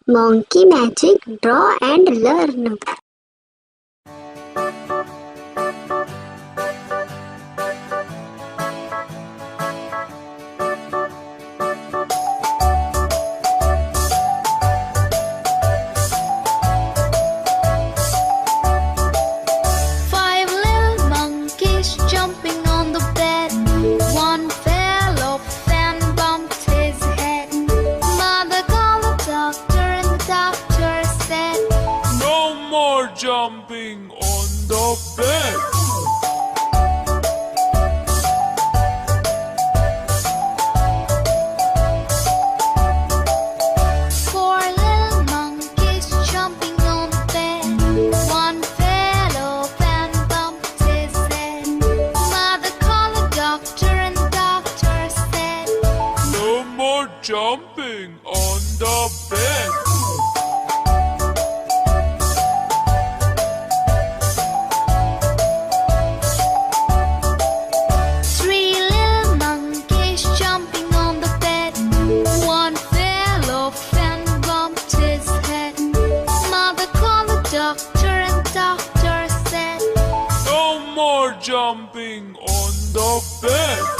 Monkey magic, draw and learn. Five little monkeys jumping on the bed. One fell off and bumped his head. Mother called the doctor and the doctor said, No more jumping on the bed. Four little monkeys jumping on the bed. One fell off and bumped his head. Mother called the doctor and the doctor said, No more jumping on the bed. Three little monkeys jumping on the bed. One fell off and bumped his head. Mother called the doctor and the doctor said, No more jumping on the bed.